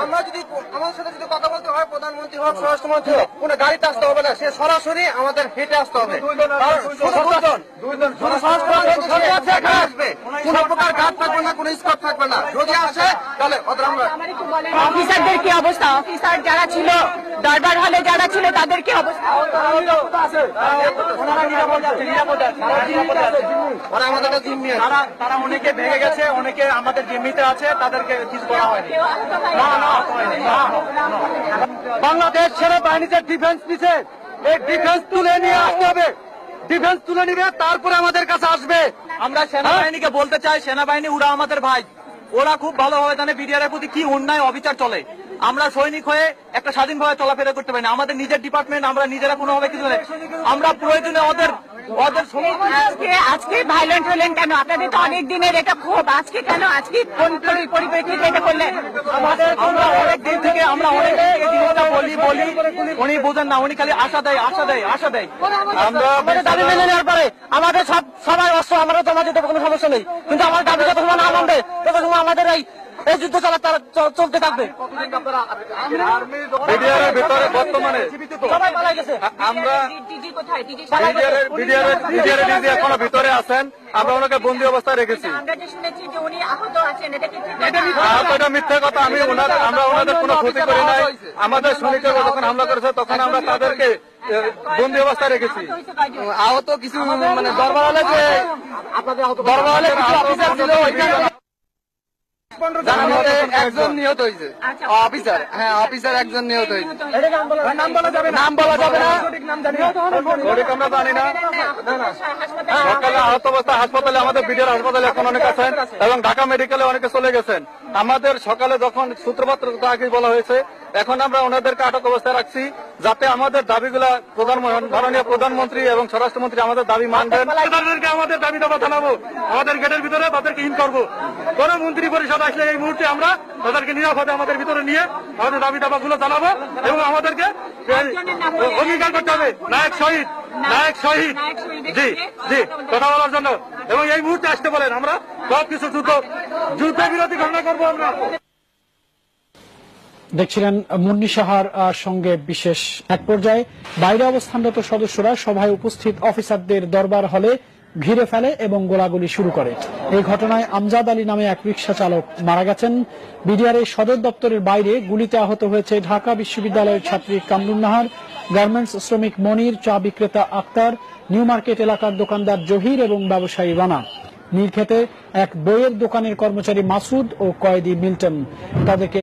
আমরা যদি আমাদের সাথে যদি কথা বলতে হয়, প্রধানমন্ত্রী হোক, স্বরাষ্ট্রমন্ত্রী হোক, কোনো গাড়িতে আসতে হবে না, সে সরাসরি আমাদের হেঁটে আসতে হবে। আসবে, কোন প্রকার গার্ড থাকবে না, কোন স্কট থাকবে না। যদি আসে তাহলে ওদের আমরা অফিসারদের কি অবস্থা? অফিসার যারা ছিল দরবার হলে যারা ছিল তাদের কি অবস্থা? ওরা আমাদের জিম্মি আছে, তারা অনেকে ভেঙে গেছে, অনেকে আমাদের জিম্মিতে আছে, তাদেরকে কিছু করা হয়নি। বাংলাদেশ সেনাবাহিনী যে ডিফেন্স নিছে, এই ডিফেন্স তুলে নিয়ে আসতে হবে। ডিফেন্স তুলে নিবে, তারপরে আমাদের কাছে আসবে। আমরা সেনাবাহিনীকে বলতে চাই, সেনাবাহিনী ওরা আমাদের ভাই, ওরা খুব ভালোভাবে জানে বিডিআর এর প্রতি কি অন্যায় অবিচার চলে। আমরা সৈনিক হয়ে একটা স্বাধীনভাবে চলাফেরা করতে পারি না। আমাদের নিজের ডিপার্টমেন্ট, আমরা নিজেরা কোনোভাবে কিছু নেই। আমরা প্রয়োজনে ওদের আজকে ভাইলেন্ট হলেন কেন? আপনাদের তো অনেক দিনের এটা ক্ষোভ, আজকে কেন? আজকে কোন পরিপ্রেক্ষিতে এটা করলেন? আমরা অনেক দিন থেকে জিনিসটা বলি, উনি বোঝেন না, উনি খালি আশা দেয়। আমরা দাবি মেনে নেওয়ার পরে আমাদের সবাই অস্ত্র, আমরা জমা দিতে কোনো সমস্যা নেই, কিন্তু আমার দাবি যত সময় না মানবে তত সময় আমাদের এই যুদ্ধ চলতে থাকবে। বিডিআরের ভিতরে বর্তমানে সবাই পালাই গেছে। আমরা বিডিআরের ডিজি এখনো ভিতরে আছেন, আমরা ওনাকে বন্দী অবস্থায় রেখেছি। এটা মিথ্যা কথা। আমরা ওনাদের কোনো ক্ষতি করি নাই। আমাদের সৈনিকরা যখন হামলা করেছে তখন আমরা তাদেরকে বন্দী অবস্থায় রেখেছি। আহত কিছু মানে দরবার হলে যে কিছু অফিসার ছিল, একজন নিহত হয়েছে। অফিসার, হ্যাঁ অফিসার একজন নিহত হয়েছে। নাম বলা যাবে না, আমরা জানি না। সকালে আহত অবস্থা হাসপাতালে, আমাদের বিডিআর হাসপাতালে এখন অনেক আছেন এবং ঢাকা মেডিকেলে অনেকে চলে গেছেন। আমাদের সকালে যখন সূত্রপাত আগে বলা হয়েছে, এখন আমরা ওনাদেরকে আটক অবস্থায় রাখছি, যাতে আমাদের দাবিগুলা মাননীয় প্রধানমন্ত্রী এবং স্বরাষ্ট্রমন্ত্রী আমাদের দাবি মানবেন। তাদেরকে আমাদের দাবি দাবা জানাবো, আমাদের গেটের ভিতরে তাদেরকে ইন করবো। কোন মন্ত্রী পরিষদ আসলে এই মুহূর্তে আমরা তাদেরকে নিরাপদে আমাদের ভিতরে নিয়ে আমাদের দাবি দাবা গুলো জানাবো এবং আমাদেরকে অঙ্গীকার করতে হবে নায়ক শহীদ জি কথা বলার জন্য। এবং এই মুহূর্তে আসতে বলেন, আমরা সবকিছু যুদ্ধ বিরোধী ঘোষণা করবো। আমরা দেখছিলেন মুন্নি সাহার সঙ্গে বিশেষ এক পর্যায়ে বাইরে অবস্থানরত সদস্যরা সভায় উপস্থিত অফিসারদের দরবার হলে ঘিরে ফেলে এবং গোলাগুলি শুরু করে। এই ঘটনায় আমজাদ আলী নামে এক রিকশা চালক মারা গেছেন। বিডিআরের সদর দপ্তরের বাইরে গুলিতে আহত হয়েছে ঢাকা বিশ্ববিদ্যালয়ের ছাত্রী কামরুন নাহার, গার্মেন্টস শ্রমিক মনির, চা বিক্রেতা আক্তার, নিউ মার্কেট এলাকার দোকানদার জহির এবং ব্যবসায়ী রানা। নীলক্ষেতে এক বইয়ের দোকানের কর্মচারী মাসুদ ও কয়েদি মিল্টন। তাদেরকে